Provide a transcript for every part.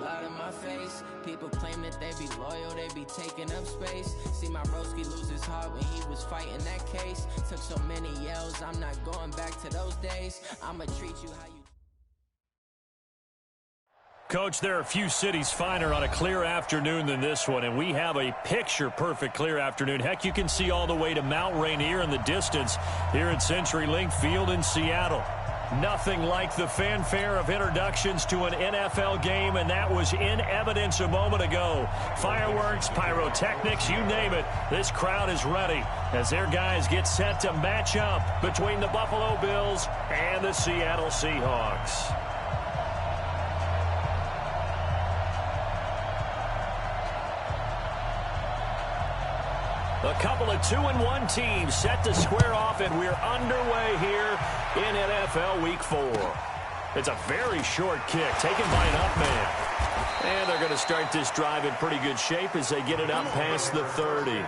lot in my face. People claim that they be loyal, they be taking up space. See my broski lose his heart when he was fighting that case. Took so many yells, I'm not going back to those days. I'ma treat you how you... Coach, there are a few cities finer on a clear afternoon than this one, and we have a picture-perfect clear afternoon. Heck, you can see all the way to Mount Rainier in the distance here at CenturyLink Field in Seattle. Nothing like the fanfare of introductions to an NFL game, and that was in evidence a moment ago. Fireworks, pyrotechnics, you name it. This crowd is ready as their guys get set to match up between the Buffalo Bills and the Seattle Seahawks. A couple of 2-1 teams set to square off, and we're underway here in NFL Week 4. It's a very short kick taken by an up man. And they're going to start this drive in pretty good shape as they get it up past the 30. At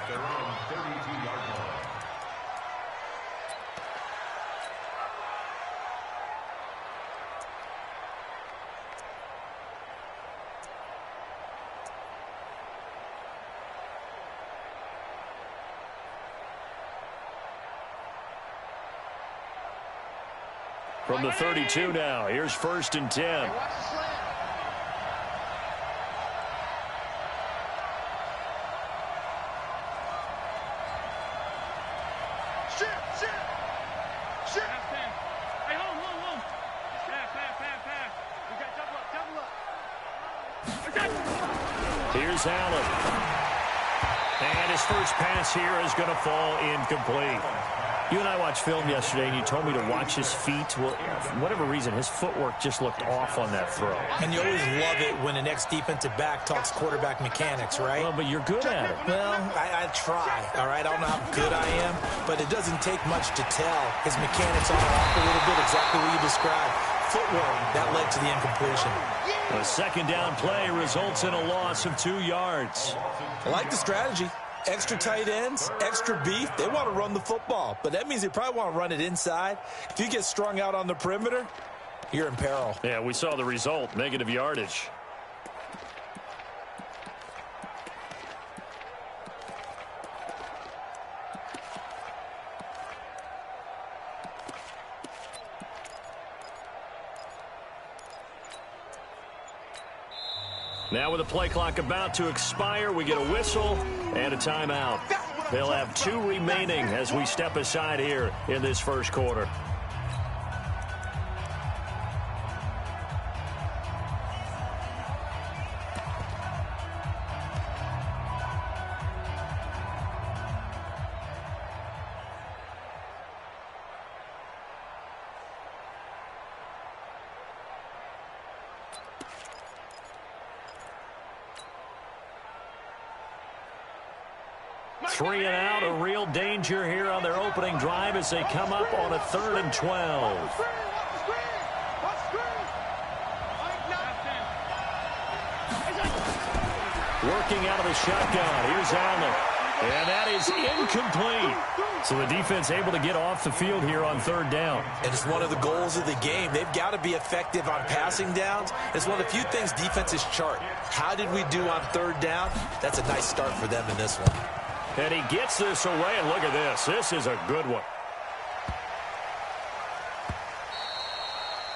their own 32-yard line. From the 32 now, here's 1st and 10. Here's Allen. And his first pass here is going to fall incomplete. You and I watched film yesterday, and you told me to watch his feet. Well, for whatever reason, his footwork just looked off on that throw. And you always love it when the next defensive back talks quarterback mechanics, right? Well, but you're good at it. Well, I try, all right? I don't know how good I am, but it doesn't take much to tell. His mechanics are off a little bit, exactly what you described. Footwork, that led to the incompletion. A second down play results in a loss of 2 yards. I like the strategy. Extra tight ends, extra beef. They want to run the football, but that means they probably want to run it inside. If you get strung out on the perimeter, you're in peril. Yeah, we saw the result, negative yardage. Now with the play clock about to expire, we get a whistle and a timeout. They'll have 2 remaining as we step aside here in this first quarter. Three and out, a real danger here on their opening drive as they come up on a 3rd and 12. Working out of the shotgun. Here's Allen. And that is incomplete. So the defense able to get off the field here on 3rd down. And it's one of the goals of the game. They've got to be effective on passing downs. It's one of the few things defenses chart. How did we do on 3rd down? That's a nice start for them in this one. And he gets this away, and look at this. This is a good one.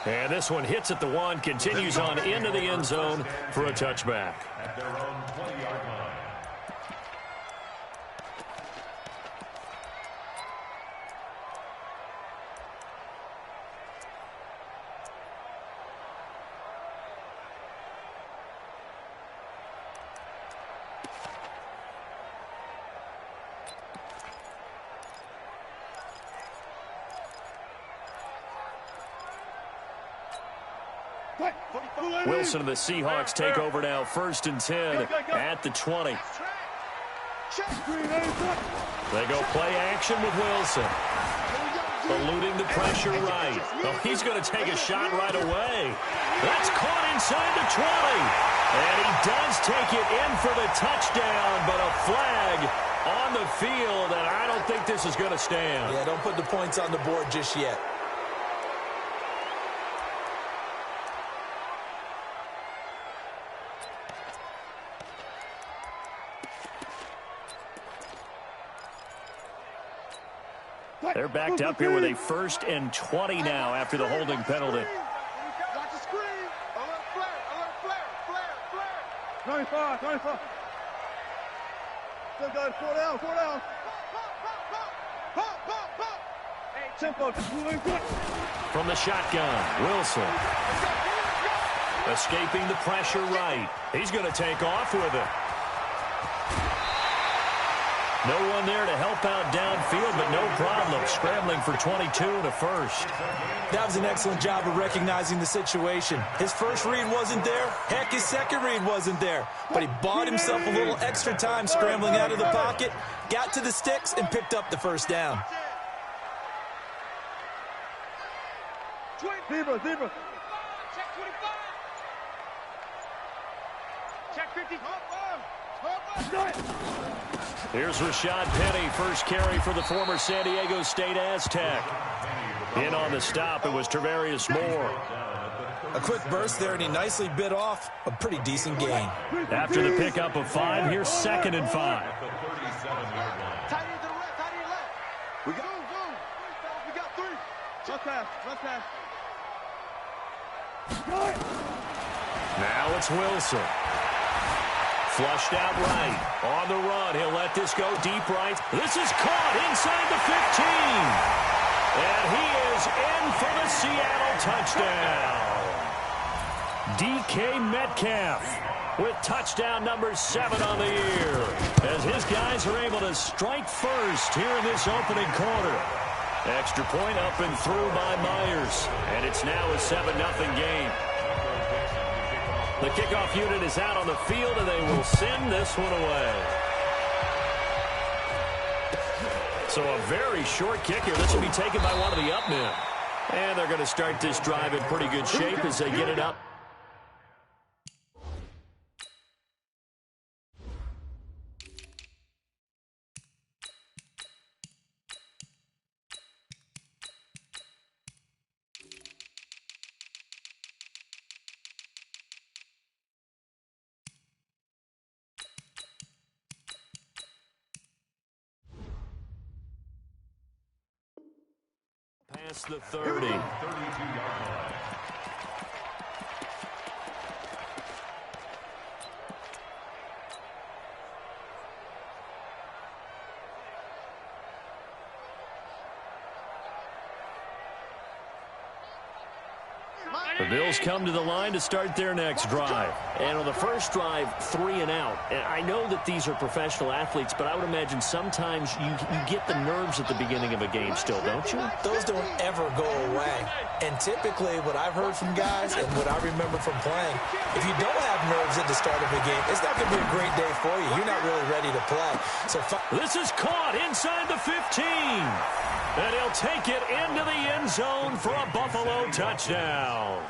And this one hits at the 1, continues on into the end zone for a touchback. At their own 20-yard line. Wilson and the Seahawks take over now, 1st and 10 at the 20. They go play action with Wilson. Eluding the pressure right. Oh, he's going to take a shot right away. That's caught inside the 20. And he does take it in for the touchdown, but a flag on the field, and I don't think this is going to stand. Yeah, don't put the points on the board just yet. They're backed up here with a 1st and 20 now after the holding penalty. Watch the screen. Alert flare. 24. Still good. 4 down. Pop. Hey, tempo. From the shotgun, Wilson. Escaping the pressure right. He's going to take off with it. No one there to help out downfield, but no problem. Scrambling for 22 and a first. That was an excellent job of recognizing the situation. His first read wasn't there. Heck, his second read wasn't there. But he bought himself a little extra time scrambling out of the pocket, got to the sticks, and picked up the first down. Zebra. Check 25. Check 50. Here's Rashad Penny, first carry for the former San Diego State Aztec. In on the stop, it was Travarius Moore. A quick burst there, and he nicely bit off a pretty decent gain. After the pickup of 5, here's 2nd and 5. Tight end to the left. We got 3. Left pass. Now it's Wilson. Flushed out right. On the run. He'll let this go deep right. This is caught inside the 15. And he is in for the Seattle touchdown. DK Metcalf with touchdown number 7 on the year. As his guys are able to strike first here in this opening quarter. Extra point up and through by Myers. And it's now a 7-0 game. The kickoff unit is out on the field, and they will send this one away. So a very short kick here. This will be taken by one of the up men. And they're going to start this drive in pretty good shape as they get it up. Past the 30. The Bills come to the line to start their next drive. And on the first drive, 3 and out. And I know that these are professional athletes, but I would imagine sometimes you get the nerves at the beginning of a game still, don't you? Those don't ever go away. And typically what I've heard from guys and what I remember from playing, if you don't have nerves at the start of a game, it's not going to be a great day for you. You're not really ready to play. So this is caught inside the 15. And he'll take it into the end zone for a Buffalo touchdown.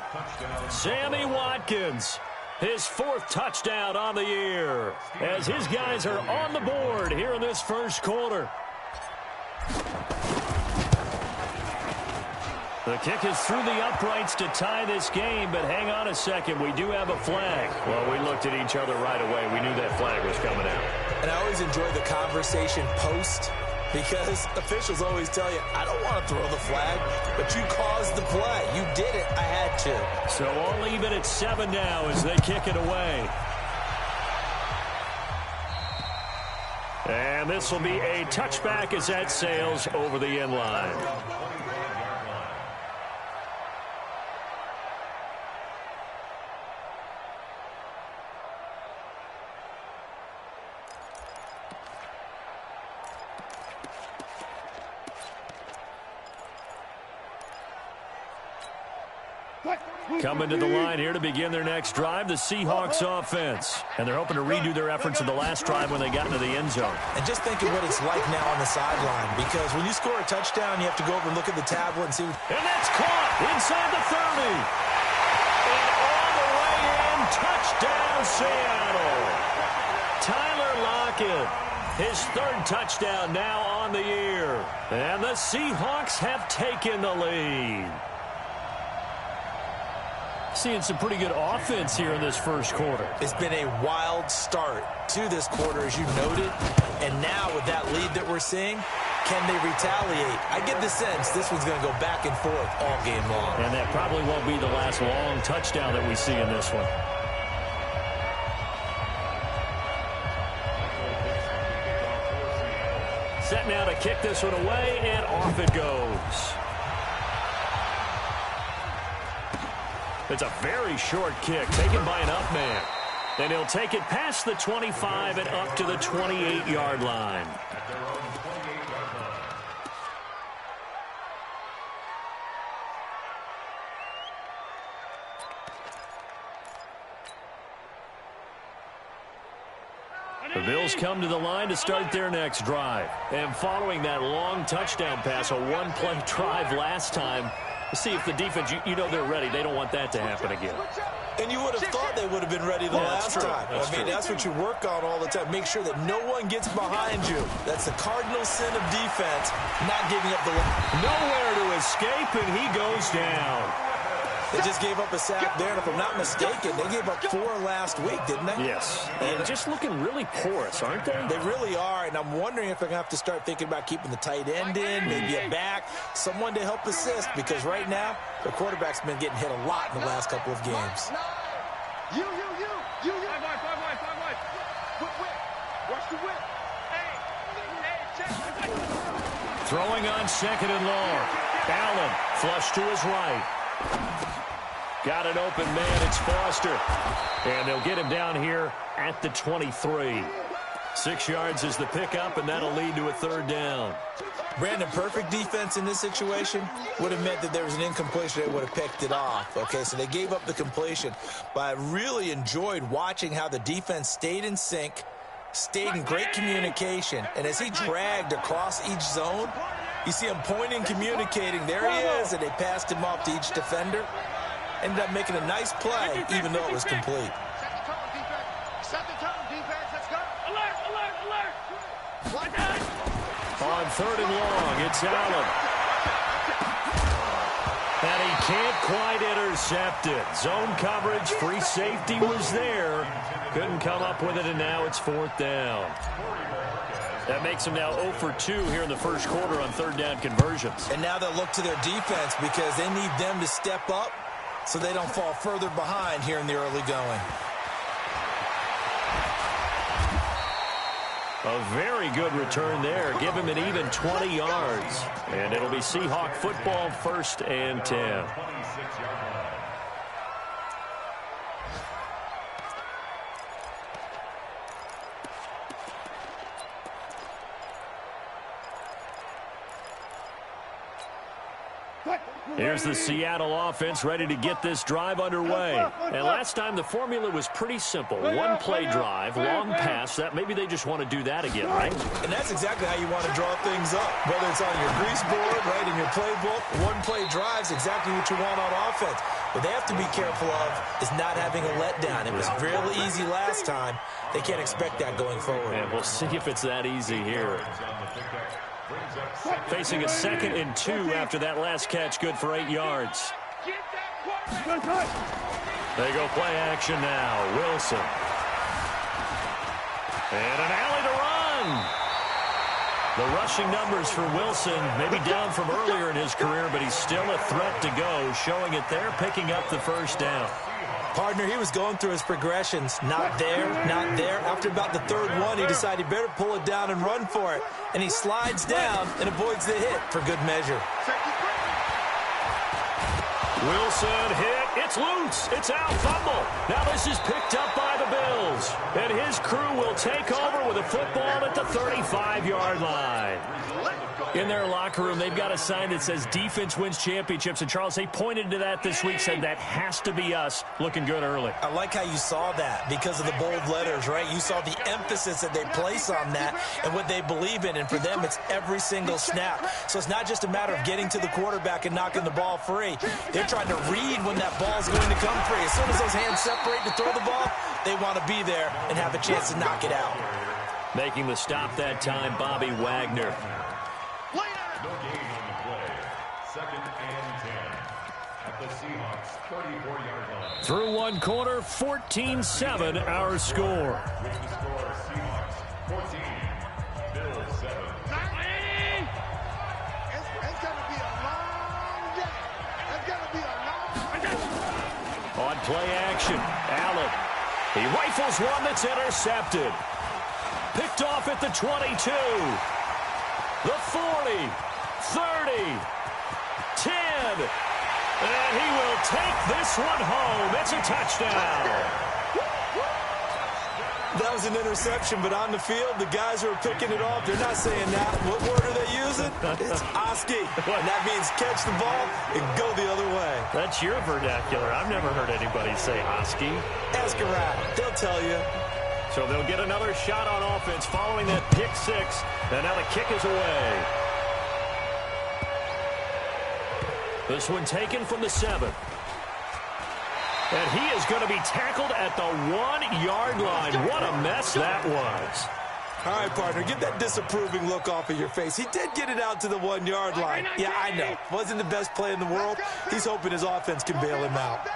Sammy Watkins, his 4th touchdown on the year, as his guys are on the board here in this first quarter. The kick is through the uprights to tie this game, but hang on a second. We do have a flag. Well, we looked at each other right away. We knew that flag was coming out. And I always enjoy the conversation post, because officials always tell you, I don't want to throw the flag, but you caused the play. You did it. I had to. So all even at 7 now as they kick it away. And this will be a touchback as that sails over the end line. Coming to the line here to begin their next drive, the Seahawks offense. And they're hoping to redo their efforts in the last drive when they got into the end zone. And just think of what it's like now on the sideline, because when you score a touchdown, you have to go over and look at the tablet and see. And that's caught inside the 30. And all the way in, touchdown Seattle. Tyler Lockett, his 3rd touchdown now on the year. And the Seahawks have taken the lead. Seeing some pretty good offense here in this first quarter. It's been a wild start to this quarter, as you noted. And now with that lead that we're seeing, Can they retaliate? I get the sense this one's going to go back and forth all game long. And that probably won't be the last long touchdown that we see in this one. Set now to kick this one away, and off it goes. It's a very short kick taken by an up man. And he'll take it past the 25 and up to the 28-yard line. The Bills come to the line to start their next drive. And following that long touchdown pass, a one-play drive last time, to see if the defense, you know they're ready. They don't want that to happen again. And you would have thought they would have been ready the last time. That's what you work on all the time. Make sure that no one gets behind you. That's the cardinal sin of defense, not giving up the line. Nowhere to escape, and he goes down. They just gave up a sack there, and if I'm not mistaken, they gave up 4 last week, didn't they? Yes. And just looking really porous, aren't they? They really are, and I'm wondering if they're going to have to start thinking about keeping the tight end in, maybe a back, someone to help assist, because right now, their quarterback's been getting hit a lot in the last couple of games. You. 5 wide. Whip. Watch the whip. Hey, check. Throwing on 2nd and long. Allen, flush to his right. Got an open man, it's Foster. And they'll get him down here at the 23. 6 yards is the pickup, and that'll lead to a 3rd down. Brandon, perfect defense in this situation would have meant that there was an incompletion. They would have picked it off. Okay, so they gave up the completion. But I really enjoyed watching how the defense stayed in sync, stayed in great communication. And as he dragged across each zone, you see him pointing, communicating. There he is, and they passed him off to each defender. Ended up making a nice play, even though it was complete. Set the tone, defense. Let's go. Alert. On 3rd and long, it's Allen. And he can't quite intercept it. Zone coverage, free safety was there. Couldn't come up with it, and now it's 4th down. That makes them now 0 for 2 here in the first quarter on 3rd down conversions. And now they'll look to their defense because they need them to step up so they don't fall further behind here in the early going. A very good return there. Give him an even 20 yards. And it'll be Seahawk football, 1st and 10. Here's the Seattle offense ready to get this drive underway. And last time the formula was pretty simple. One play drive, long pass. That maybe they just want to do that again, right? And that's exactly how you want to draw things up. Whether it's on your grease board, right, in your playbook, one play drive is exactly what you want on offense. What they have to be careful of is not having a letdown. It was really easy last time. They can't expect that going forward. And we'll see if it's that easy here. Facing a 2nd and 2 after that last catch, good for 8 yards. They go play action now. Wilson. And an alley to run. The rushing numbers for Wilson, maybe down from earlier in his career, but he's still a threat to go, showing it there, picking up the 1st down. Partner, he was going through his progressions. Not there, not there. After about the 3rd one, he decided he better pull it down and run for it. And he slides down and avoids the hit for good measure. Wilson hit. It's loose. It's out. Fumble. Now this is picked up by the Bills. And his crew will take over with a football at the 35-yard line. In their locker room, they've got a sign that says defense wins championships. And, Charles, they pointed to that this week, said that has to be us. Looking good early. I like how you saw that because of the bold letters, right? You saw the emphasis that they place on that and what they believe in. And for them, it's every single snap. So it's not just a matter of getting to the quarterback and knocking the ball free. They're trying to read when that ball is going to come free. As soon as those hands separate to throw the ball, they want to be there and have a chance to knock it out. Making the stop that time, Bobby Wagner. No gain on the play. 2nd and 10 at the Seahawks 34-yard line. Through one quarter, 14-7 our score. With the score, Seahawks 14, Bills 7. play action. Allen. He rifles one that's intercepted. Picked off at the 22. The 40. 30. 10. And he will take this one home. It's a touchdown. That was an interception, but on the field, the guys who are picking it off, they're not saying that. What word are they using? It's Oski. And that means catch the ball and go the other way. That's your vernacular. I've never heard anybody say Oski. Ask around. They'll tell you. So they'll get another shot on offense following that pick six. And now the kick is away. This one taken from the 7. And he is going to be tackled at the 1-yard line. What a mess that was. All right, partner, get that disapproving look off of your face. He did get it out to the 1-yard line. Yeah, I know. Wasn't the best play in the world. He's hoping his offense can bail him out.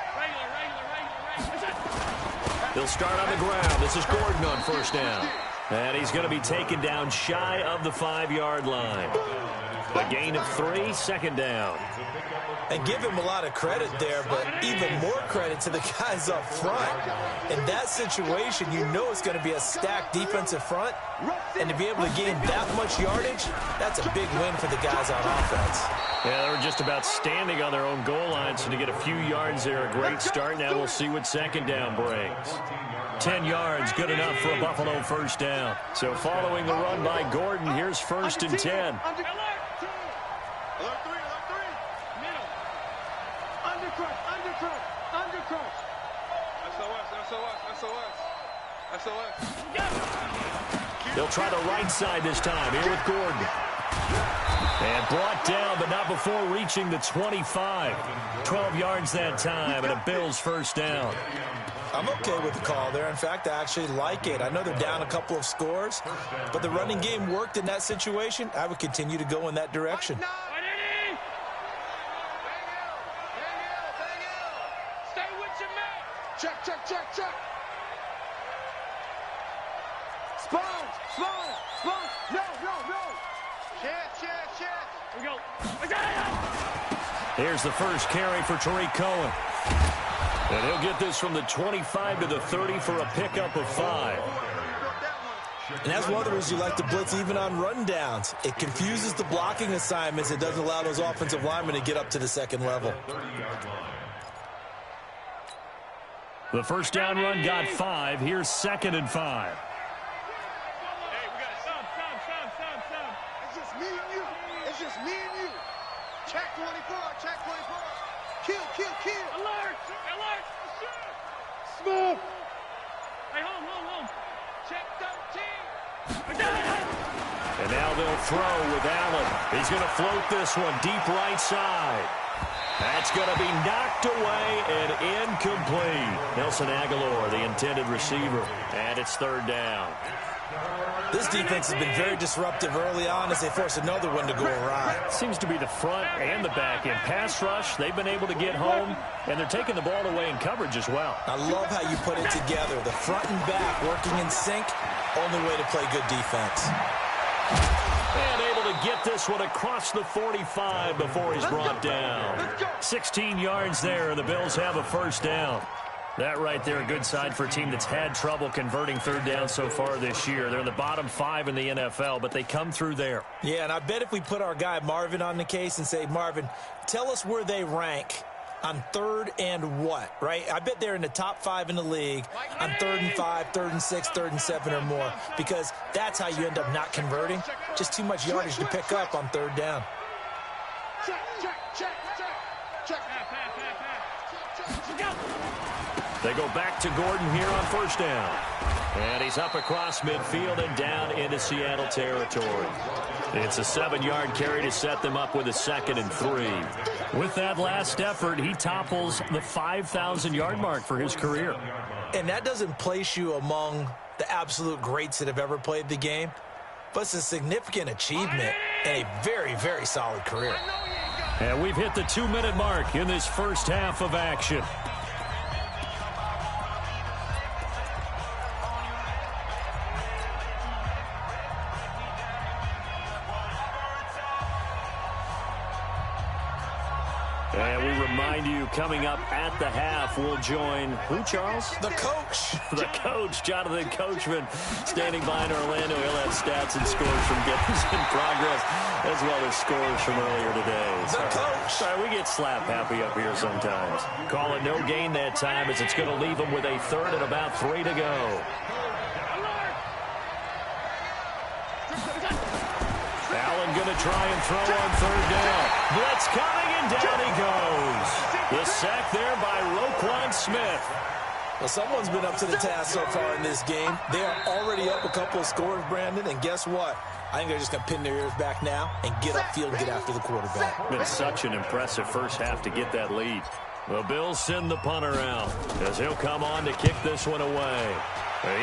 They'll start on the ground. This is Gordon on first down. And he's going to be taken down shy of the 5-yard line. A gain of 3, second down. And give him a lot of credit there, but even more credit to the guys up front. In that situation, you know it's going to be a stacked defensive front. And to be able to gain that much yardage, that's a big win for the guys on offense. Yeah, they were just about standing on their own goal line, so to get a few yards there, a great start. Now we'll see what second down brings. 10 yards, good enough for a Buffalo first down. So following the run by Gordon, here's first and 10. They'll try the right side this time. Here with Gordon. And brought down, but not before reaching the 25. 12 yards that time, and a Bills first down. I'm okay with the call there. In fact, I actually like it. I know they're down a couple of scores, but the running game worked in that situation. I would continue to go in that direction. Stay with your man. Check, check, check, check. Sponge, sponge, sponge. No, no, no. Check, check, check. Here we go. Here's the first carry for Tariq Cohen. And he'll get this from the 25 to the 30 for a pickup of 5. And that's one of the reasons you like to blitz even on run downs. It confuses the blocking assignments. It doesn't allow those offensive linemen to get up to the second level. The first down run got 5. Here's second and 5. Hey, we got to stop. It's just me and you. It's just me and you. Check 24, check 24. Kill, kill, kill. Alert, alert. Smooth. Hey, home. Check 13. And now they'll throw with Allen. He's going to float this one deep right side. That's going to be knocked away and incomplete. Nelson Aguilar, the intended receiver, and it's third down. This defense has been very disruptive early on as they force another one to go awry. Seems to be the front and the back end. Pass rush, they've been able to get home, and they're taking the ball away in coverage as well. I love how you put it together. The front and back working in sync, only way to play good defense. And able to get this one across the 45 before he's brought down. 16 yards there, and the Bills have a first down. That right there, a good sign for a team that's had trouble converting third down so far this year. They're in the bottom 5 in the NFL, but they come through there. Yeah, and I bet if we put our guy Marvin on the case and say, Marvin, tell us where they rank on third and what, right? I bet they're in the top 5 in the league on 3rd and 5, 3rd and 6, 3rd and 7 or more, because that's how you end up not converting. Just too much yardage to pick up on third down. They go back to Gordon here on first down. And he's up across midfield and down into Seattle territory. It's a 7-yard carry to set them up with a 2nd and 3. With that last effort, he topples the 5,000-yard mark for his career. And that doesn't place you among the absolute greats that have ever played the game, but it's a significant achievement and a very, very solid career. And we've hit the 2-minute mark in this first half of action. And we remind you, coming up at the half, we'll join who, Charles? The coach. The coach, Jonathan Coachman, standing by in Orlando. He'll have stats and scores from games in progress, as well as scores from earlier today. The coach. Sorry, we get slap happy up here sometimes. Call it no gain that time, as it's going to leave them with a third and about 3 to go. Allen going to try and throw on third down. Blitz coming, and down he goes. The sack there by Roquan Smith. Well, someone's been up to the task so far in this game. They are already up a couple of scores, Brandon, and guess what? I think they're just going to pin their ears back now and get upfield and get after the quarterback. Been such an impressive first half to get that lead. The Bills send the punter out as he'll come on to kick this one away.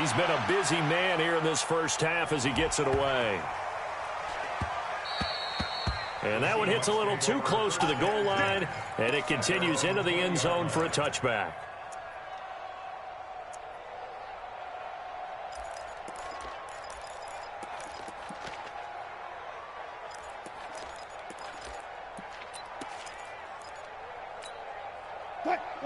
He's been a busy man here in this first half as he gets it away. And that one hits a little too close to the goal line, and it continues into the end zone for a touchback.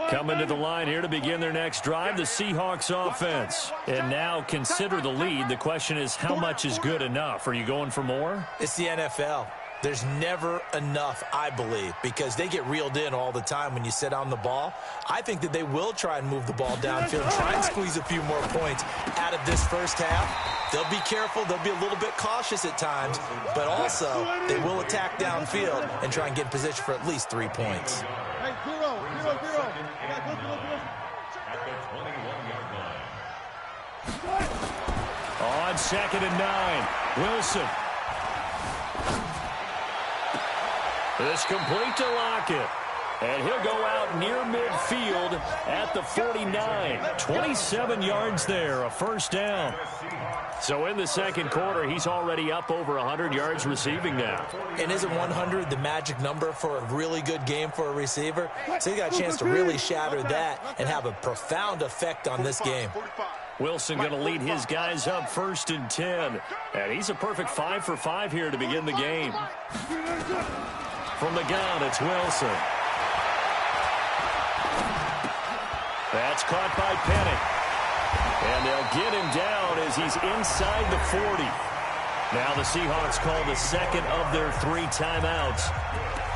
Coming to the line here to begin their next drive, the Seahawks offense. And now consider the lead. The question is, how much is good enough? Are you going for more? It's the NFL. There's never enough, I believe, because they get reeled in all the time when you sit on the ball. I think that they will try and move the ball downfield and try and squeeze a few more points out of this first half. They'll be careful. They'll be a little bit cautious at times, but also they will attack downfield and try and get in position for at least 3 points. Hey, 0-0-0. At the 21-yard line. On 2nd and 9, Wilson. This complete to Lockett. And he'll go out near midfield at the 49. 27 yards there, a first down. So in the second quarter, he's already up over 100 yards receiving now. And isn't 100 the magic number for a really good game for a receiver? So he got a chance to really shatter that and have a profound effect on this game. Wilson going to lead his guys up 1st and 10. And he's a perfect 5 for 5 here to begin the game. From the gun, it's Wilson. That's caught by Penning. And they'll get him down as he's inside the 40. Now the Seahawks call the second of their 3 timeouts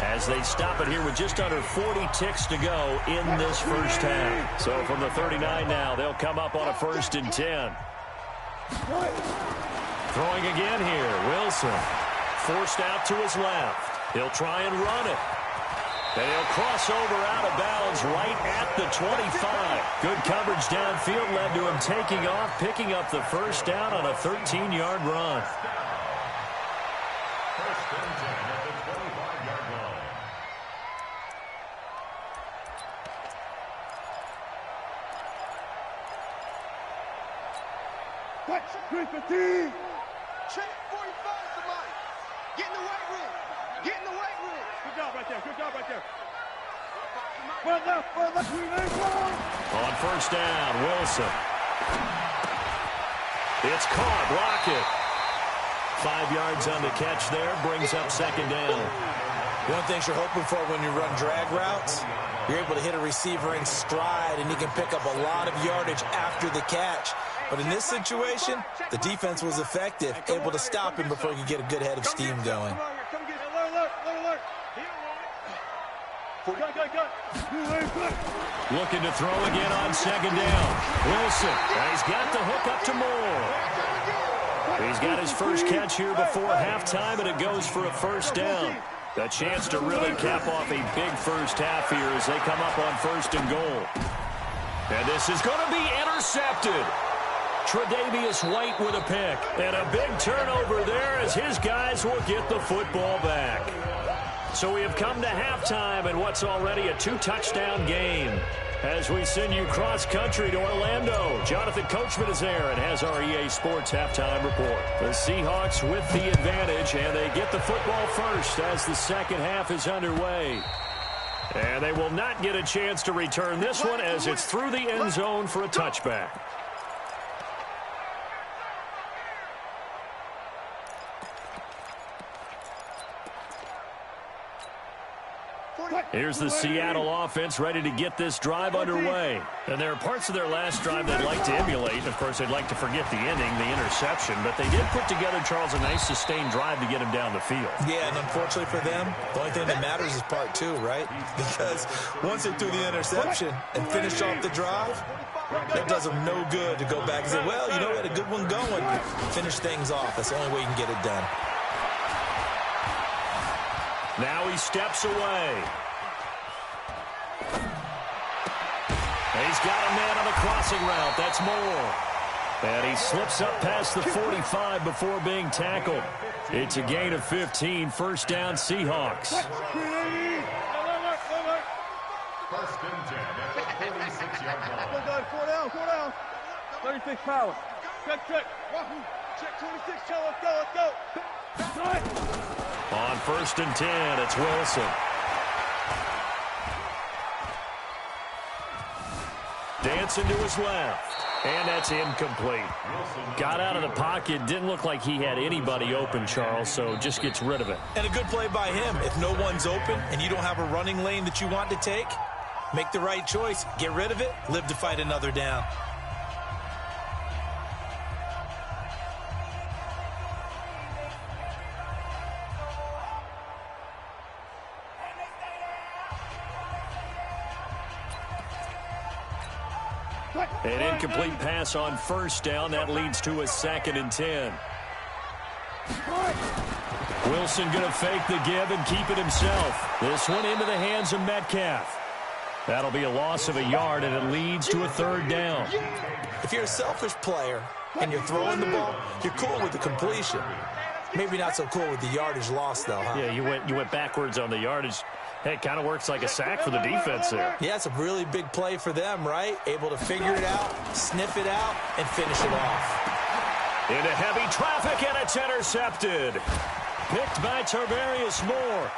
as they stop it here with just under 40 ticks to go in this first half. So from the 39 now, they'll come up on a 1st and 10. Throwing again here, Wilson. Forced out to his left. He'll try and run it. And he'll cross over out of bounds right at the 25. Good coverage downfield led to him taking off, picking up the first down on a 13-yard run. 1st and 10 at the 25-yard line. Touch, 315. Check 45, somebody. Get in the weight room. Get in the weight room. Good job right there. Good job right there. Well left, On 1st down, Wilson. It's caught. Lockett. 5 yards on the catch there. Brings up 2nd down. One of the things you're hoping for when you run drag routes, you're able to hit a receiver in stride, and he can pick up a lot of yardage after the catch. But in this situation, the defense was effective, able to stop him before he could get a good head of steam going. Looking to throw again on 2nd down. Wilson. And he's got the hook up to Moore. He's got his first catch here before halftime, and it goes for a 1st down. A chance to really cap off a big first half here as they come up on 1st and goal. And this is going to be intercepted. Tre'Davious White with a pick. And a big turnover there as his guys will get the football back. So we have come to halftime in what's already a 2-touchdown game. As we send you cross-country to Orlando, Jonathan Coachman is there and has our EA Sports halftime report. The Seahawks with the advantage, and they get the football first as the second half is underway. And they will not get a chance to return this one as it's through the end zone for a touchback. Here's the Seattle offense ready to get this drive underway. And there are parts of their last drive they'd like to emulate. Of course, they'd like to forget the ending, the interception. But they did put together, Charles, a nice sustained drive to get him down the field. Yeah, and unfortunately for them, the only thing that matters is part two, right? Because once they threw the interception and finished off the drive, that does them no good to go back and say, well, you know, we had a good one going. Finish things off. That's the only way you can get it done. Now he steps away. He's got a man on the crossing route. That's Moore. And he slips up past the 45 before being tackled. It's a gain of 15. First down, Seahawks. First and 10 at the 46-yard line. 4 down. 36 power. Check. Check 26, let's go. On first and 10, it's Wilson. Dancing to his left, and that's incomplete. Got out of the pocket, didn't look like he had anybody open, Charles, so just gets rid of it. And a good play by him. If no one's open and you don't have a running lane that you want to take, make the right choice. Get rid of it, live to fight another down. An incomplete pass on first down. That leads to a 2nd and 10. Wilson going to fake the give and keep it himself. This one into the hands of Metcalf. That'll be a loss of a yard, and it leads to a 3rd down. If you're a selfish player and you're throwing the ball, you're cool with the completion. Maybe not so cool with the yardage loss, though, huh? Yeah, you went backwards on the yardage. Hey, it kind of works like a sack for the defense there. Yeah, it's a really big play for them, right? Able to figure it out, sniff it out, and finish it off. Into heavy traffic, and it's intercepted. Picked by Tarvarius Moore.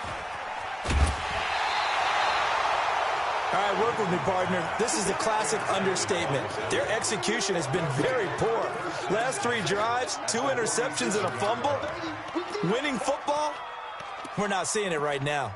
All right, work with me, partner. This is a classic understatement. Their execution has been very poor. Last 3 drives, 2 interceptions and a fumble. Winning football? We're not seeing it right now.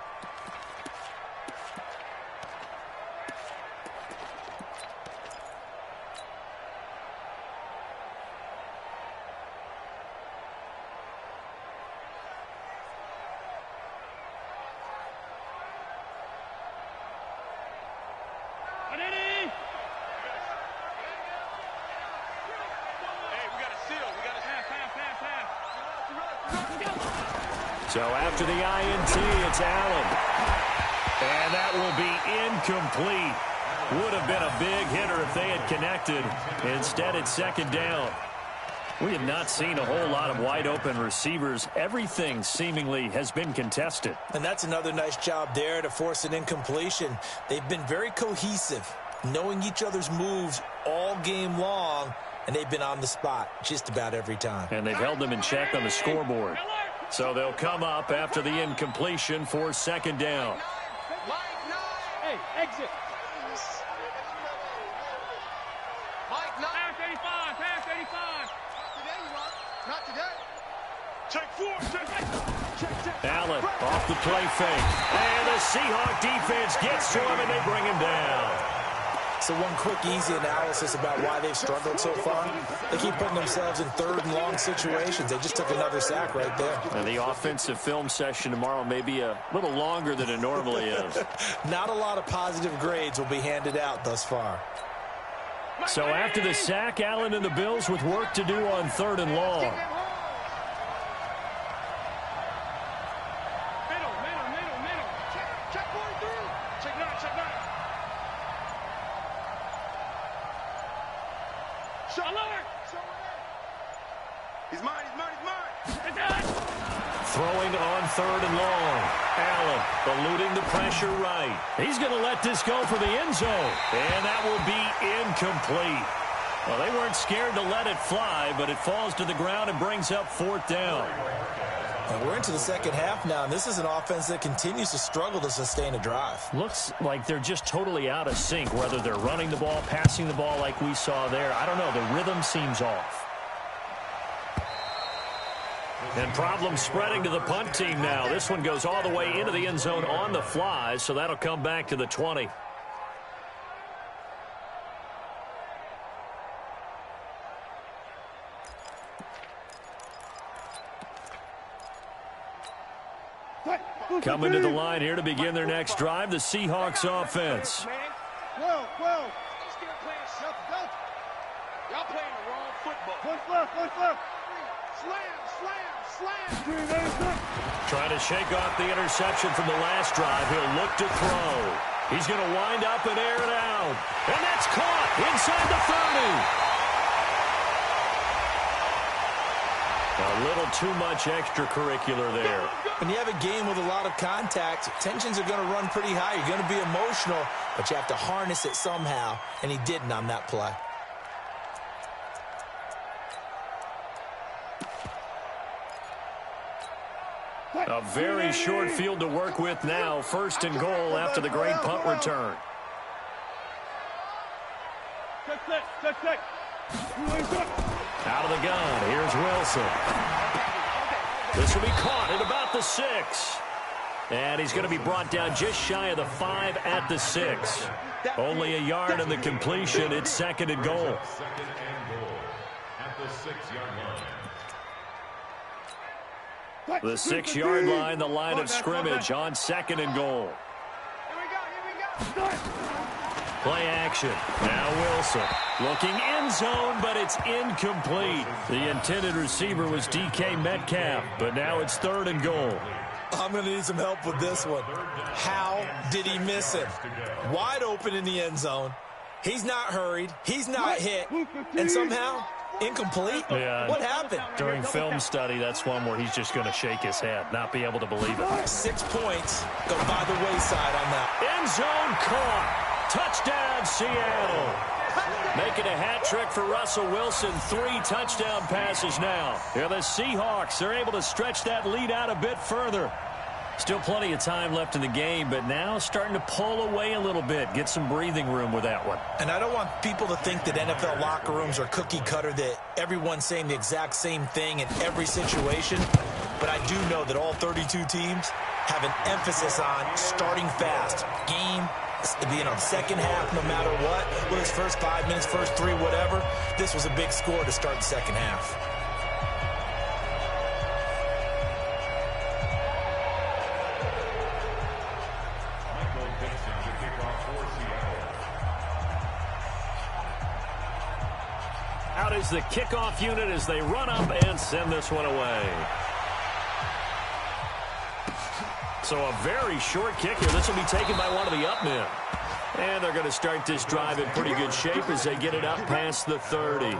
So after the INT, it's Allen. And that will be incomplete. Would have been a big hitter if they had connected. Instead, it's 2nd down. We have not seen a whole lot of wide-open receivers. Everything seemingly has been contested. And that's another nice job there to force an incompletion. They've been very cohesive, knowing each other's moves all game long, and they've been on the spot just about every time. And they've held them in check on the scoreboard. So they'll come up after the incompletion for 2nd down. Hey, exit. Pass 85, pass 85. Not today. Check 4, check. Allen off the play fake. And the Seahawk defense gets to him, and they bring him down. So one quick, easy analysis about why they've struggled so far. They keep putting themselves in 3rd and long situations. They just took another sack right there. And the offensive film session tomorrow may be a little longer than it normally is. Not a lot of positive grades will be handed out thus far. So after the sack, Allen and the Bills with work to do on 3rd and long. Middle. Check 43. Check 9. Alert! He's mine. Throwing on 3rd and long. Allen eluding the pressure right. He's going to let this go for the end zone. And that will be incomplete. Well, they weren't scared to let it fly, but it falls to the ground and brings up 4th down. And we're into the 2nd half now, and this is an offense that continues to struggle to sustain a drive. Looks like they're just totally out of sync, whether they're running the ball, passing the ball like we saw there. I don't know. The rhythm seems off. And problems spreading to the punt team now. This one goes all the way into the end zone on the fly, so that'll come back to the 20. Coming to the line here to begin their next drive, the Seahawks offense. 12. Y'all playing the wrong football. One left. Slam. Trying to shake off the interception from the last drive. He'll look to throw. He's going to wind up and air it out. And that's caught inside the 30. A little too much extracurricular there. When you have a game with a lot of contact, tensions are going to run pretty high. You're going to be emotional, but you have to harness it somehow, and he didn't on that play. A very short field to work with now. First and goal after the great punt return. Check. Out of the gun, here's Wilson. This will be caught at about the 6. And he's going to be brought down just shy of the 5 at the 6. Only a yard on the completion. It's second and goal. Second and goal at the 6-yard line. The 6-yard line, the line of scrimmage on second and goal. Here we go. Play action. Now Wilson looking end zone, but it's incomplete. The intended receiver was DK Metcalf, but now it's third and goal. I'm going to need some help with this one. How did he miss it? Wide open in the end zone. He's not hurried. He's not hit. And somehow, incomplete? Yeah. What happened? During film study, that's one where he's just going to shake his head, not be able to believe it. 6 points go by the wayside on that. End zone caught. Touchdown, Seattle. Making a hat trick for Russell Wilson. 3 touchdown passes now. Yeah, the Seahawks, they're able to stretch that lead out a bit further. Still plenty of time left in the game, but now starting to pull away a little bit. Get some breathing room with that one. And I don't want people to think that NFL locker rooms are cookie cutter, that everyone's saying the exact same thing in every situation. But I do know that all 32 teams have an emphasis on starting fast. Second half, no matter what, whether it's first 5 minutes, first 3, whatever, this was a big score to start the second half. Out is the kickoff unit as they run up and send this one away. So a very short kick here. This will be taken by one of the up men. And they're going to start this drive in pretty good shape as they get it up past the 30.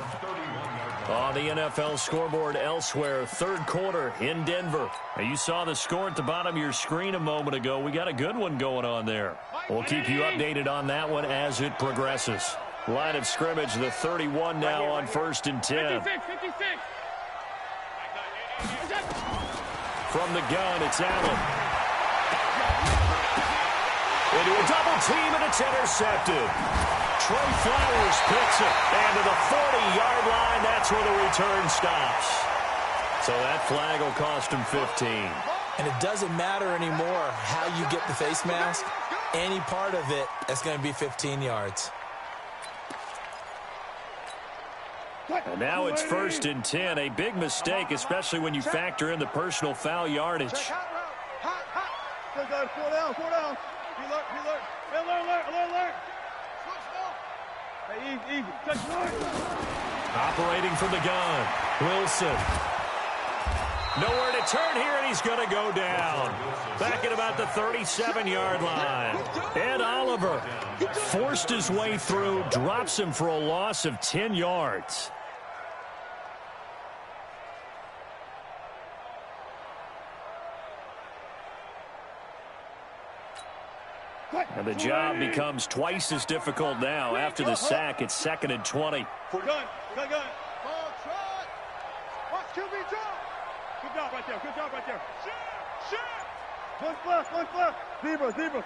On the NFL scoreboard elsewhere, third quarter in Denver. Now, you saw the score at the bottom of your screen a moment ago. We got a good one going on there. We'll keep you updated on that one as it progresses. Line of scrimmage, the 31 now on first and 10. 56. From the gun, it's Allen. Into a double team, and it's intercepted. Trey Flowers picks it. And to the 40-yard line, that's where the return stops. So that flag will cost him 15. And it doesn't matter anymore how you get the face mask. Any part of it, that's going to be 15 yards. And now it's first and 10. A big mistake, especially when you factor in the personal foul yardage. Four down. Alert. Hey, easy. Operating from the gun. Wilson. Nowhere to turn here, and he's going to go down. Back at about the 37-yard line. Ed Oliver forced his way through, drops him for a loss of 10 yards. And the job becomes twice as difficult now. After the sack, it's second and 20. Gun. Ball trot. Watch QB drop. Good job right there. Shot. One left. Zebra.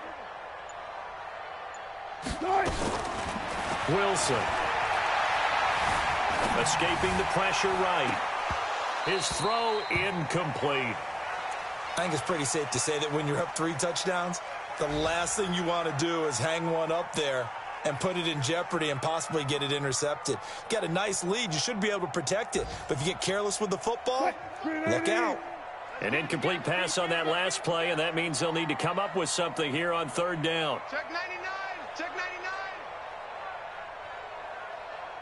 Start. Wilson. Escaping the pressure right. His throw incomplete. I think it's pretty safe to say that when you're up 3 touchdowns, the last thing you want to do is hang one up there and put it in jeopardy and possibly get it intercepted. You got a nice lead. You should be able to protect it. But if you get careless with the football, look out. An incomplete pass on that last play, and that means they'll need to come up with something here on 3rd down. Check 99. Check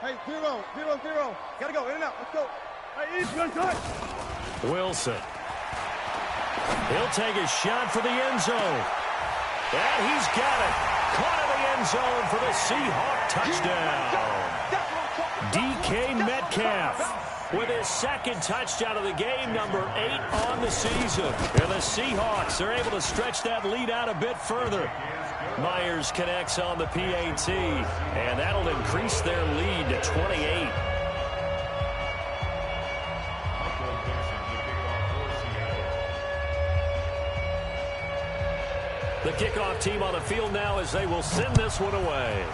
99. Hey, 0, 0, 0. Gotta go. In and out. Let's go. Hey, East, good cut. Wilson. He'll take a shot for the end zone. And he's got it. Caught in the end zone for the Seahawk touchdown. DK Metcalf with his 2nd touchdown of the game, number 8 on the season. And the Seahawks are able to stretch that lead out a bit further. Myers connects on the PAT, and that'll increase their lead to 28. The kickoff team on the field now as they will send this one away.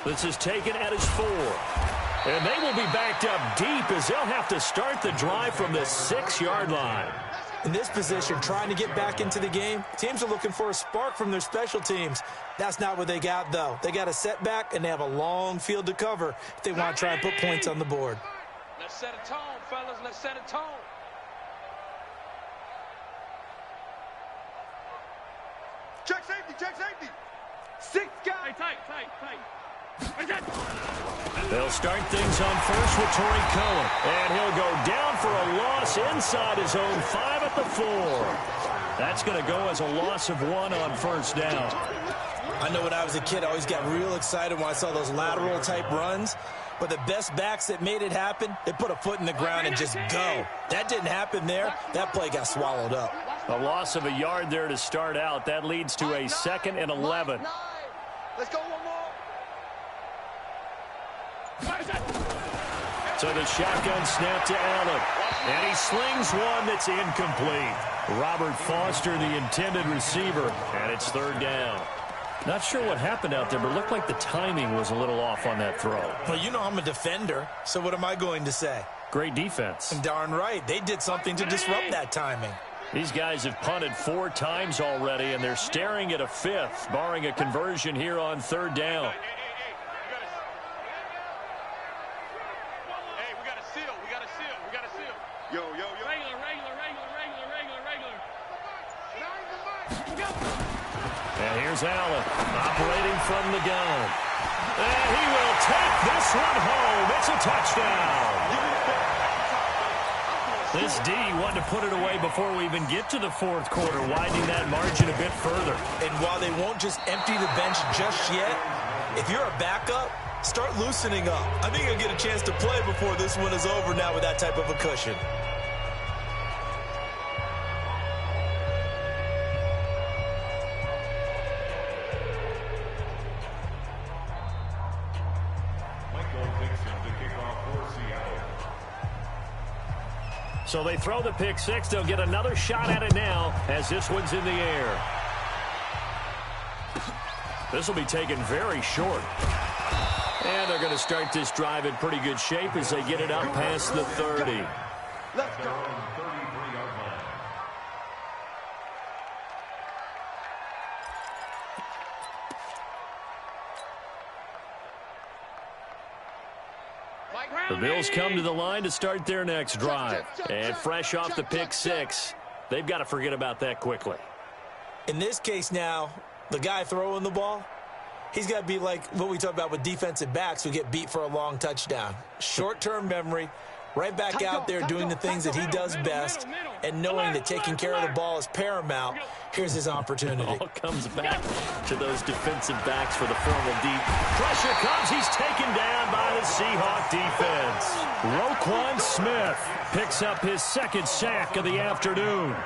This is taken at his 4. And they will be backed up deep as they'll have to start the drive from the 6-yard line. In this position, trying to get back into the game, teams are looking for a spark from their special teams. That's not what they got, though. They got a setback, and they have a long field to cover if they want to try and put points on the board. Let's set a tone, fellas. Let's set a tone. Check safety. Check safety. 6 guys. Tight. They'll start things on first with Torrey Cohen. And he'll go down for a loss inside his own 5 at the 4. That's going to go as a loss of 1 on 1st down. I know when I was a kid, I always got real excited when I saw those lateral-type runs. But the best backs that made it happen, they put a foot in the ground and just go. That didn't happen there. That play got swallowed up. A loss of a yard there to start out. That leads to a 2nd and 11. Let's go one more. So the shotgun snap to Allen. And he slings one that's incomplete. Robert Foster, the intended receiver. And it's 3rd down. Not sure what happened out there, but it looked like the timing was a little off on that throw. Well, you know I'm a defender, so what am I going to say? Great defense. And darn right, they did something to disrupt that timing. These guys have punted 4 times already, and they're staring at a 5th, barring a conversion here on 3rd down. Hey, we got a seal. We got a seal. Yo. And here's Allen operating from the gun. And he will take this one home. It's a touchdown. This D wanted to put it away before we even get to the 4th quarter, widening that margin a bit further. And while they won't just empty the bench just yet, if you're a backup, start loosening up. I think you'll get a chance to play before this one is over now with that type of a cushion. So they throw the pick 6. They'll get another shot at it now as this one's in the air. This will be taken very short. And they're going to start this drive in pretty good shape as they get it up past the 30. Let's go. The Bills come to the line to start their next drive. And fresh off the pick 6, they've got to forget about that quickly. In this case now, the guy throwing the ball, he's got to be like what we talk about with defensive backs who get beat for a long touchdown. Short-term memory, right back out there doing the things that he does best, and knowing that taking care of the ball is paramount. Here's his opportunity. All comes back to those defensive backs for the formal deep. Pressure comes. He's taken down by the Seahawk defense. Roquan Smith picks up his 2nd sack of the afternoon.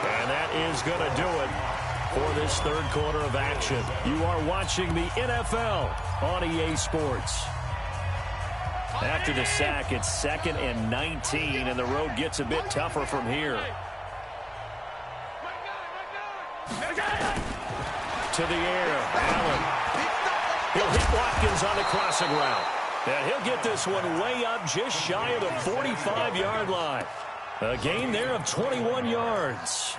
And that is going to do it for this 3rd quarter of action. You are watching the NFL on EA Sports. After the sack, it's 2nd and 19, and the road gets a bit tougher from here. To the air, Allen. He'll hit Watkins on the crossing route. And he'll get this one way up just shy of the 45-yard line. A gain there of 21 yards.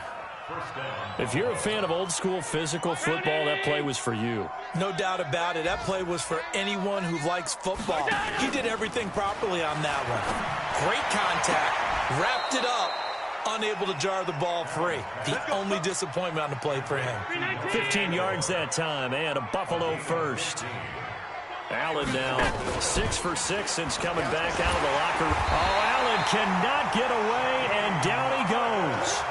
If you're a fan of old-school physical football, that play was for you. No doubt about it. That play was for anyone who likes football. He did everything properly on that one. Great contact, wrapped it up, unable to jar the ball free. The only disappointment on the play for him. 15 yards that time, and a Buffalo first. Allen now 6 for 6 since coming back out of the locker. Oh, Allen cannot get away, and down he goes.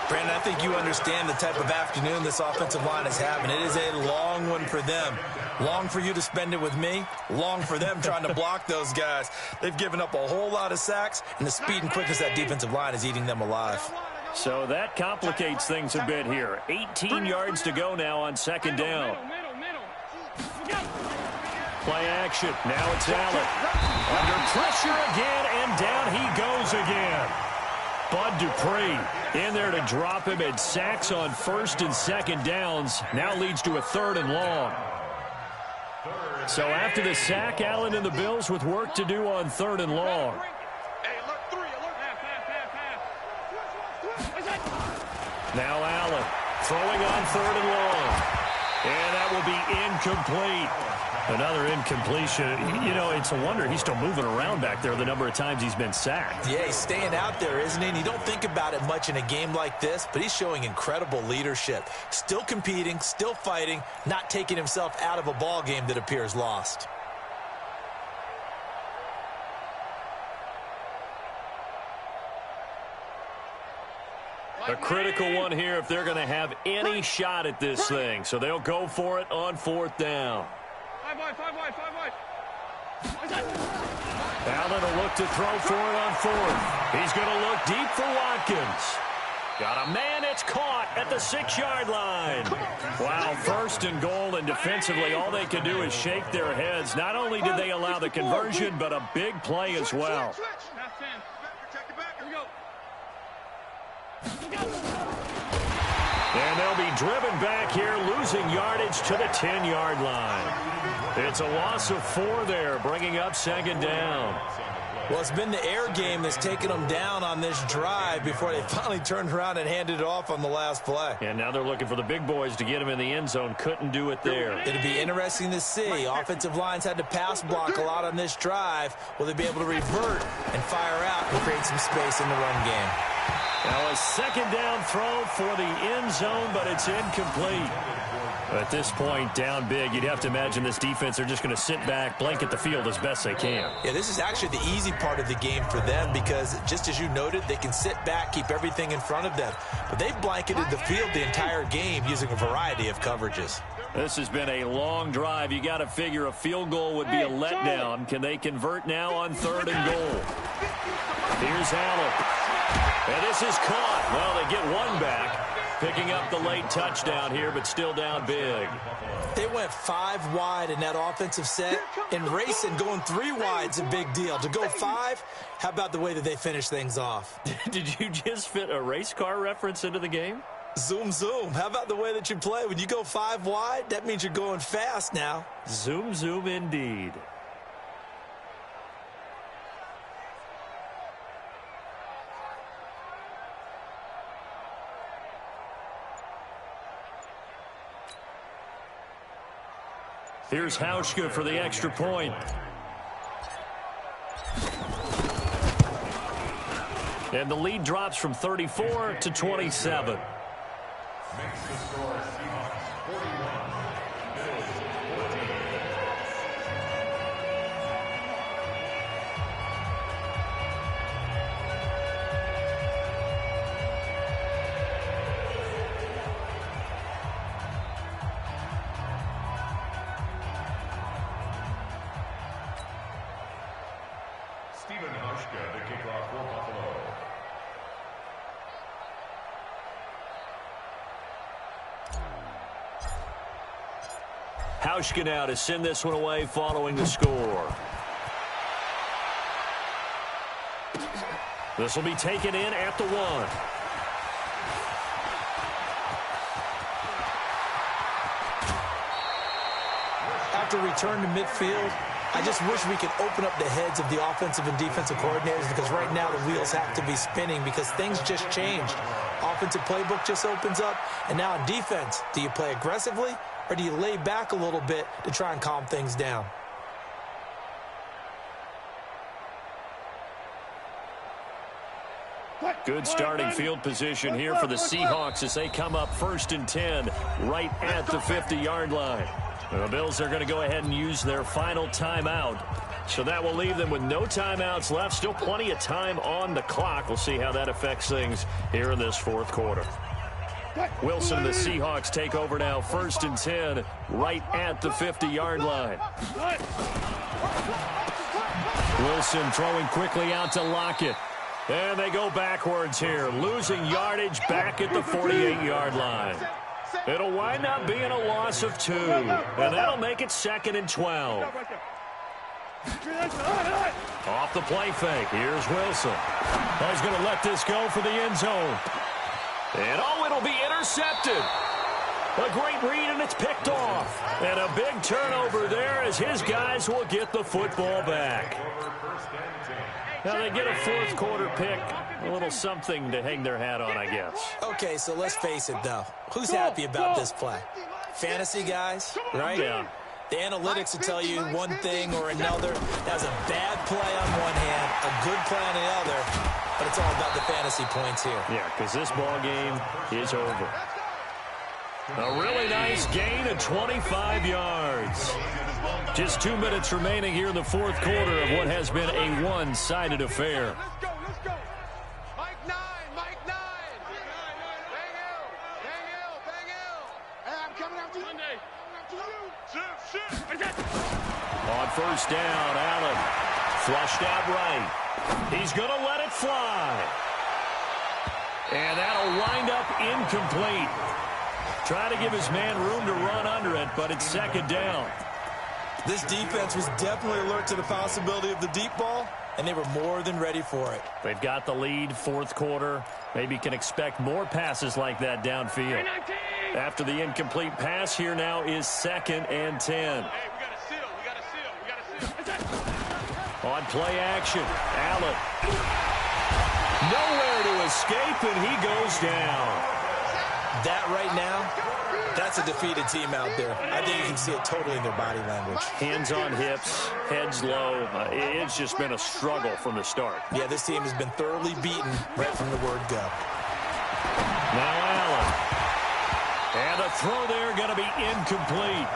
Brandon, I think you understand the type of afternoon this offensive line is having. It is a long one for them. Long for you to spend it with me. Long for them trying to block those guys. They've given up a whole lot of sacks, and the speed and quickness of that defensive line is eating them alive. So that complicates things a bit here. 18 yards to go now on second down. Play action. Now it's Allen. Under pressure again, and down he goes again. Bud Dupree in there to drop him, and sacks on first and second downs. Now leads to a 3rd and long. So after the sack, Allen and the Bills with work to do on 3rd and long. Now Allen throwing on 3rd and long. And that will be incomplete. Another incompletion. You know, it's a wonder he's still moving around back there the number of times he's been sacked. Yeah, he's staying out there, isn't he? And you don't think about it much in a game like this, but he's showing incredible leadership. Still competing, still fighting, not taking himself out of a ball game that appears lost. A critical one here if they're going to have any shot at this thing. So they'll go for it on 4th down. 5 wide. Allen will look to throw for it on 4th. He's going to look deep for Watkins. Got a man, it's caught at the 6-yard line. Wow, 1st and goal, and defensively all they can do is shake their heads. Not only did they allow the conversion, but a big play as well. And they'll be driven back here, losing yardage to the 10-yard line. It's a loss of 4 there, bringing up 2nd down. Well, it's been the air game that's taken them down on this drive before they finally turned around and handed it off on the last play. And now they're looking for the big boys to get him in the end zone. Couldn't do it there. It'll be interesting to see. Offensive lines had to pass block a lot on this drive. Will they be able to revert and fire out and create some space in the run game? Now a 2nd down throw for the end zone, but it's incomplete. At this point, down big, you'd have to imagine this defense are just going to sit back, blanket the field as best they can. Yeah, this is actually the easy part of the game for them because, just as you noted, they can sit back, keep everything in front of them. But they've blanketed the field the entire game using a variety of coverages. This has been a long drive. You got to figure a field goal would be a letdown. Can they convert now on 3rd and goal? Here's Allen. And this is caught. Well, they get one back. Picking up the late touchdown here, but still down big. They went 5 wide in that offensive set. And racing, going 3 wide is a big deal. To go 5, how about the way that they finish things off? Did you just fit a race car reference into the game? Zoom, zoom. How about the way that you play? When you go 5 wide, that means you're going fast now. Zoom, zoom indeed. Here's Hauschka for the extra point. And the lead drops from 34 to 27. Makes the score Seahawks 41, Bills 14. Stephen Hauschka, the kickoff for Buffalo. Hauschka now to send this one away following the score. This will be taken in at the 1. start to return to midfield, I just wish we could open up the heads of the offensive and defensive coordinators, because right now the wheels have to be spinning because things just changed. Offensive playbook just opens up, and now in defense, do you play aggressively or do you lay back a little bit to try and calm things down? Good starting field position here for the Seahawks as they come up 1st and 10 right at the 50-yard line. The Bills are going to go ahead and use their final timeout. So that will leave them with no timeouts left. Still plenty of time on the clock. We'll see how that affects things here in this 4th quarter. Wilson and the Seahawks take over now 1st and 10 right at the 50-yard line. Wilson throwing quickly out to Lockett. And they go backwards here, losing yardage back at the 48-yard line. It'll wind up being a loss of 2, and that'll make it 2nd and 12. Off the play fake, here's Wilson. He's going to let this go for the end zone. And it'll be intercepted. A great read, and it's picked off. And a big turnover there as his guys will get the football back. Now they get a 4th quarter pick. A little something to hang their hat on, I guess. Okay, so let's face it, though. Who's happy about this play? Fantasy guys, right? Yeah. The analytics will tell you one thing or another. That was a bad play on one hand, a good play on the other, but it's all about the fantasy points here. Yeah, because this ball game is over. A really nice gain of 25 yards. Just 2 minutes remaining here in the 4th quarter of what has been a one-sided affair. Let's go. Mike 9. Bang L. Hey, I'm coming after you. On 1st down, Allen flushed out right. He's going to let it fly. And that'll wind up incomplete. Trying to give his man room to run under it, but it's 2nd down. This defense was definitely alert to the possibility of the deep ball, and they were more than ready for it. They've got the lead, 4th quarter. Maybe can expect more passes like that downfield. After the incomplete pass, here now is 2nd and 10. Hey, we got a seal. On play action, Allen. Nowhere to escape, and he goes down. That right now, that's a defeated team out there. I think you can see it totally in their body language. Hands on hips, heads low. It's just been a struggle from the start. Yeah, this team has been thoroughly beaten right from the word go. Now Allen. And the throw there going to be incomplete.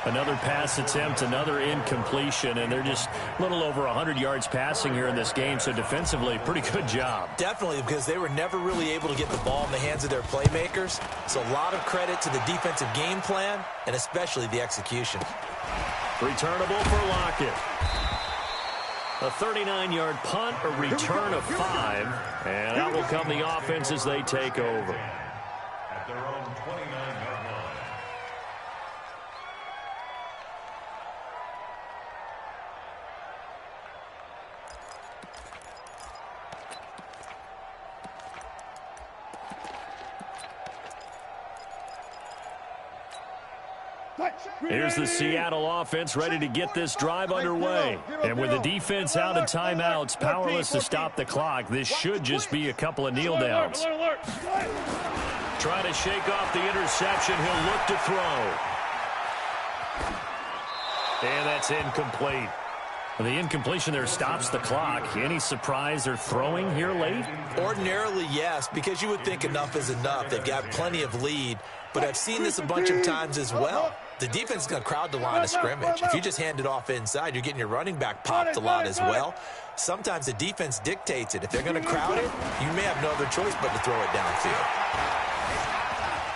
Another pass attempt, another incompletion, and they're just a little over 100 yards passing here in this game, so defensively, pretty good job. Definitely, because they were never really able to get the ball in the hands of their playmakers, so a lot of credit to the defensive game plan, and especially the execution. Returnable for Lockett. A 39-yard punt, a return of 5, and out will come the offense as they take over. At their own 29-yard line. Here's the Seattle offense ready to get this drive underway. And with the defense out of timeouts, powerless to stop the clock, this should just be a couple of kneel downs. Trying to shake off the interception. He'll look to throw. And that's incomplete. The incompletion there stops the clock. Any surprise they're throwing here late? Ordinarily, yes, because you would think enough is enough. They've got plenty of lead, but I've seen this a bunch of times as well. The defense is going to crowd the line of scrimmage. If you just hand it off inside, you're getting your running back popped a lot as well. Sometimes the defense dictates it. If they're going to crowd it, you may have no other choice but to throw it downfield.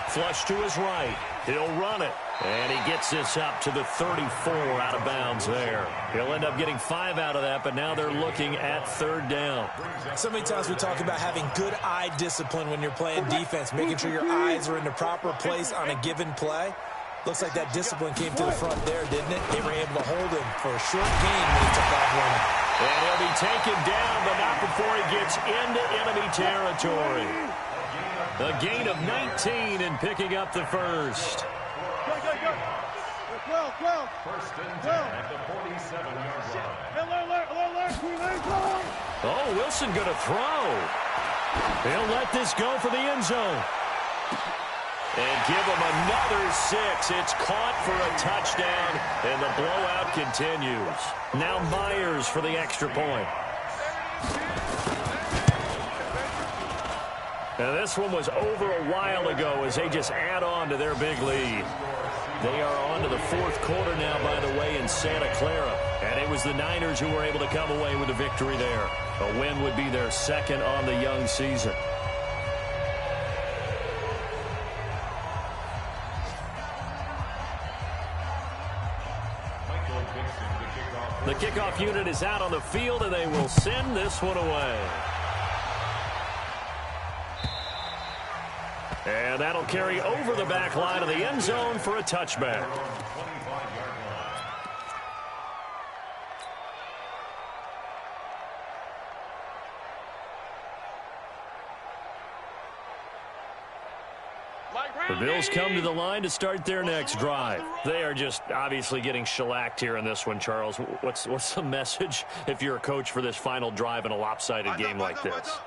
Flush to his right. He'll run it. And he gets this up to the 34 out of bounds there. He'll end up getting 5 out of that, but now they're looking at 3rd down. So many times we talk about having good eye discipline when you're playing defense, making sure your eyes are in the proper place on a given play. Looks like that discipline came to the front there, didn't it? They were able to hold him for a short gain when he took off running. And he'll be taken down, but not before he gets into enemy territory. A gain of 19 and picking up the first. First and 10 at the 47-yard line. Oh, Wilson going to throw. He'll let this go for the end zone. And give him another 6. It's caught for a touchdown, and the blowout continues. Now Myers for the extra point. Now this one was over a while ago as they just add on to their big lead. They are on to the fourth quarter now, by the way, in Santa Clara. And it was the Niners who were able to come away with a victory there. A win would be their second on the young season. The kickoff unit is out on the field, and they will send this one away. And that'll carry over the back line of the end zone for a touchback. The Bills come to the line to start their next drive. They are just obviously getting shellacked here in this one, Charles. What's the message if you're a coach for this final drive in a lopsided game like this?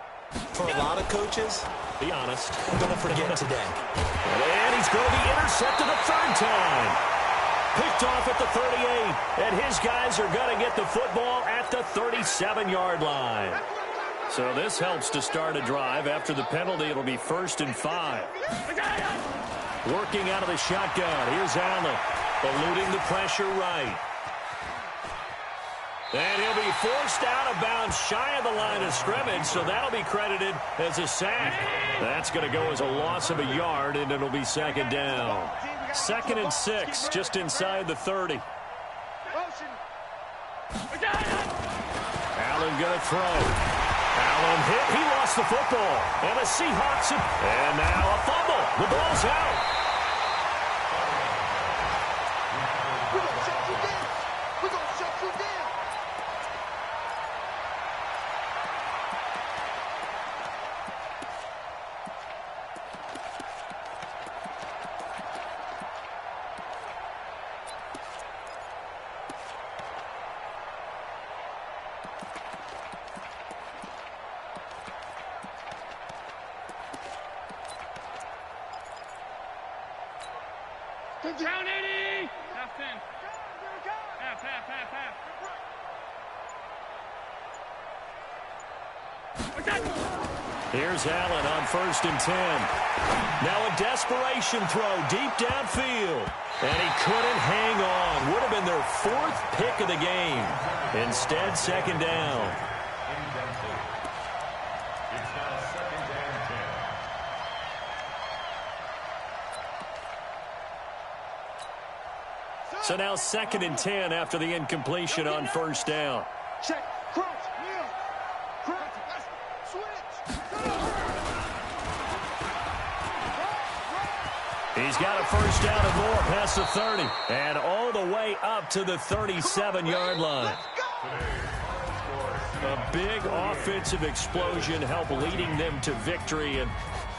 For a lot of coaches, be honest, I'm going to forget today. And he's going to be intercepted a third time. Picked off at the 38, and his guys are going to get the football at the 37-yard line. So this helps to start a drive. After the penalty, it'll be 1st and 5. Working out of the shotgun. Here's Allen, eluding the pressure right. And he'll be forced out of bounds shy of the line of scrimmage, so that'll be credited as a sack. That's going to go as a loss of a yard, and it'll be 2nd down. 2nd and 6, just inside the 30. Allen going to throw. Allen hit. He lost the football. And the Seahawks. And now a fumble. The ball's out. We're going to shut you down. We're going to shut you down. Down 80! Half 10. Half. Here's Allen on 1st and 10. Now a desperation throw deep downfield. And he couldn't hang on. Would have been their 4th pick of the game. Instead, 2nd down. So now 2nd and 10 after the incompletion on 1st down. Check. Cross. Yeah. Cross. Switch. He's got a 1st down and more past the 30. And all the way up to the 37-yard line. A big offensive explosion helped leading them to victory. And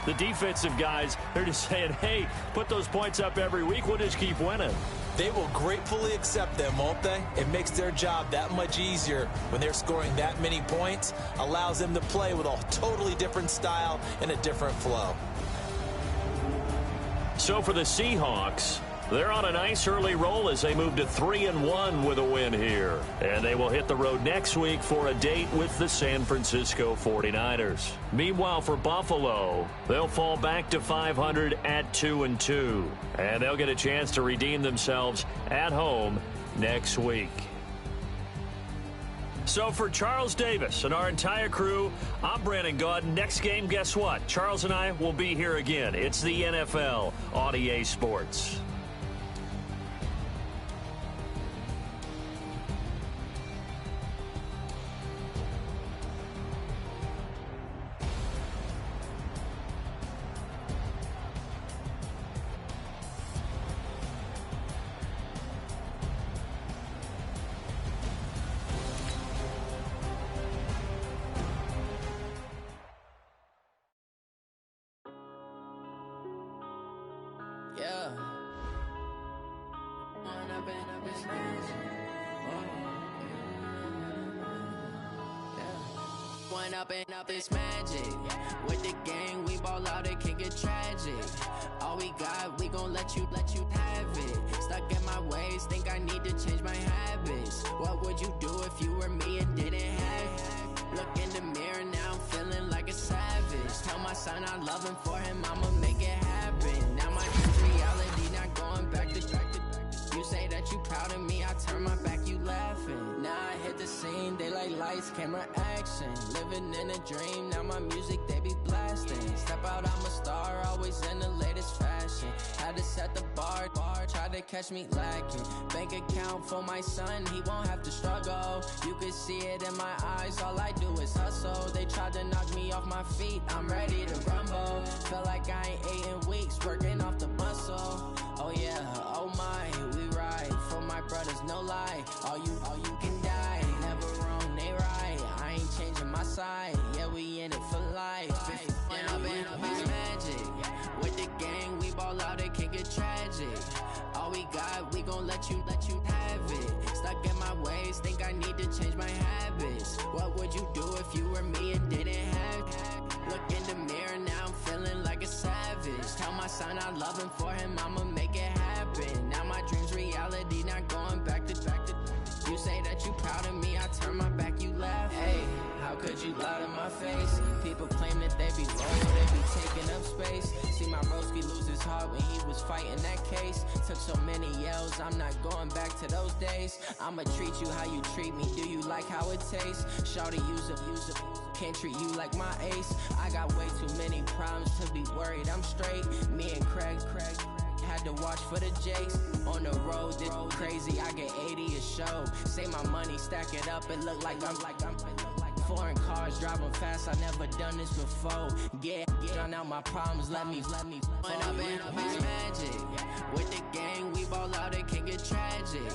the defensive guys, they're just saying, hey, put those points up every week. We'll just keep winning. They will gratefully accept them, won't they? It makes their job that much easier when they're scoring that many points. Allows them to play with a totally different style and a different flow. So for the Seahawks, they're on a nice early roll as they move to 3-1 with a win here. And they will hit the road next week for a date with the San Francisco 49ers. Meanwhile, for Buffalo, they'll fall back to 500 at 2-2. And they'll get a chance to redeem themselves at home next week. So for Charles Davis and our entire crew, I'm Brandon Gaudin. Next game, guess what? Charles and I will be here again. It's the NFL on EA Sports. One up and up is magic. With the gang, we ball out, it can get tragic. All we got, we gon' let you have it. Stuck in my ways, think I need to change my habits. What would you do if you were me and didn't have it? Look in the mirror, now I'm feeling like a savage. Tell my son I love him, for him I'ma make it happen. Now my dream's reality, not going back to you say that you proud of me, I turn my back, you laughing. Now I hit the scene, they like lights, camera, action. Living in a dream, now my music, they be blasting. Step out, I'm a star, always in the latest fashion. Had to set the bar, try to catch me lacking. Bank account for my son, he won't have to struggle. You can see it in my eyes, all I do is hustle. They tried to knock me off my feet, I'm ready to rumble. Feel like I ain't ate in weeks, working off the muscle. Oh yeah, oh my, we ride for my brothers, no lie. All you can die, never wrong, they right. I ain't changing my side, yeah, we in it for life. If up is magic. With the gang, we ball out, it can get tragic. All we got, we gon' let you have it. Stuck in my ways, think I need to change my habits. What would you do if you were me and didn't have it? Look in the mirror, now I'm feeling like a savage. Tell my son I love him, for him I'ma make it happen. Now my dream's reality, not going back to you say that you proud of me, I turn my back, you laugh. Hey, how could you lie to my face? People claim that they be loyal, they be taking up space. See my broski lose his heart when he was fighting that case. Took so many yells, I'm not going back to those days. I'ma treat you how you treat me, do you like how it tastes? Shawty, use up, can't treat you like my ace. I got way too many problems to be worried, I'm straight. Me and Craig had to watch for the Jakes. On the road, this crazy, I get 80 a show. Say my money, stack it up, it look like I'm foreign cars, driving fast, I never done this before. Get drown out my problems, let me One up and up is magic. With the gang, we ball out, it can get tragic.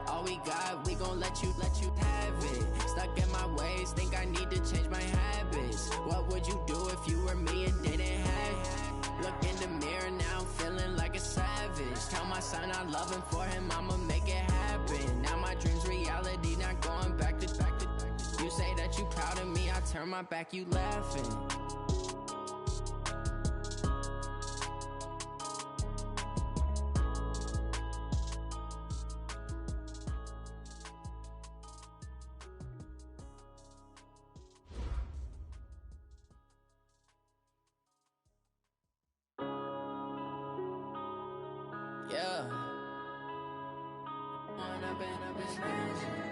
All we got, we gon' let you have it. Stuck in my ways, think I need to change my habits. What would you do if you were me and didn't have it? Look in the mirror, now I'm feeling like a savage. Tell my son I love him, for him I'ma make it happen. Now my dream's reality, not going back to you say that you proud of me, I turn my back, you laughing. Yeah. One up and up is magic.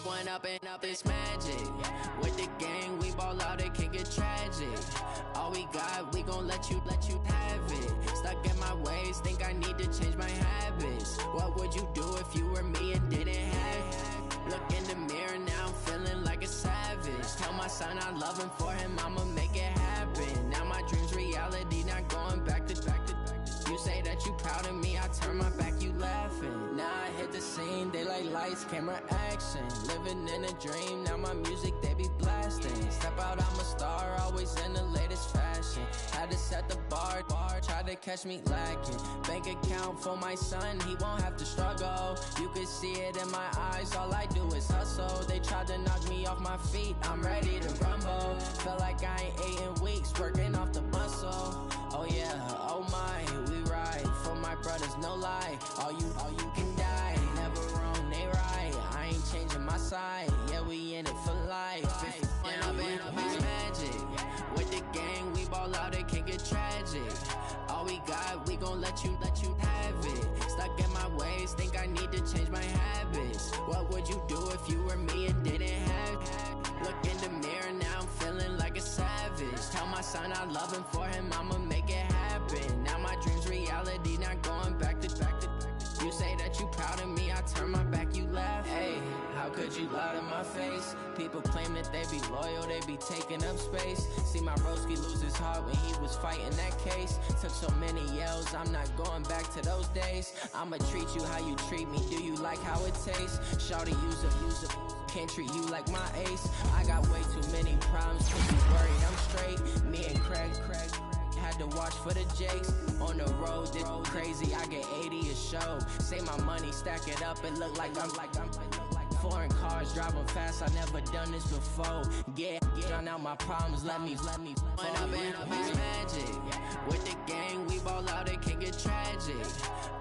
One up and up is magic. With the gang, we ball out, it can get tragic. All we got, we gon' let you have it. Stuck in my ways, think I need to change my habits. What would you do if you were me and didn't have it? Look in the mirror, now I'm feeling like a savage. Tell my son I love him, for him I'ma make it happen. Now my dream's reality, not going back to you say that you proud of me, I turn my back, you laughing. Now I hit the scene, they like lights, camera, action. Living in a dream, now my music, they be blasting. Step out, I'm a star, always in the latest fashion. Had to set the bar, try to catch me lacking. Bank account for my son, he won't have to struggle. You can see it in my eyes, all I do is hustle. They tried to knock me off my feet, I'm ready to rumble. Felt like I ain't ate in weeks, working off the muscle. Oh yeah, oh my, we ride for my brothers, no lie. All you can die, never wrong, they right. I ain't changing my side, yeah, we in it for life. One up and up is magic. With the gang, we ball out, it can get tragic. All we got, we gon' let you have it. Stuck in my ways, think I need to change my habits. What would you do if you were me and didn't have it? Look in the mirror, now I'm feeling like a savage. Tell my son I love him, for him I'ma make it happen. Now my dream's reality, not going back to you say that you proud of me, I turn my back, you laugh. Hey, how could you lie to my face? People claim that they be loyal, they be taking up space. See my broski lose his heart when he was fighting that case. Took so many yells, I'm not going back to those days. I'ma treat you how you treat me, do you like how it tastes? Shawty, use up, can't treat you like my ace. I got way too many problems to be worried, I'm straight. Me and Craig had to watch for the jakes. On the road, this crazy, I get 80 a show. Say my money, stack it up, it look like I'm foreign cars, driving fast, I never done this before. Drown out my problems, let me When I've been magic. With the gang, we ball out, it can get tragic.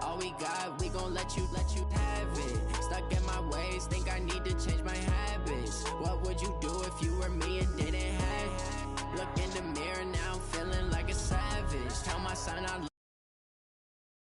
All we got, we gon' let you have it. Stuck in my ways, think I need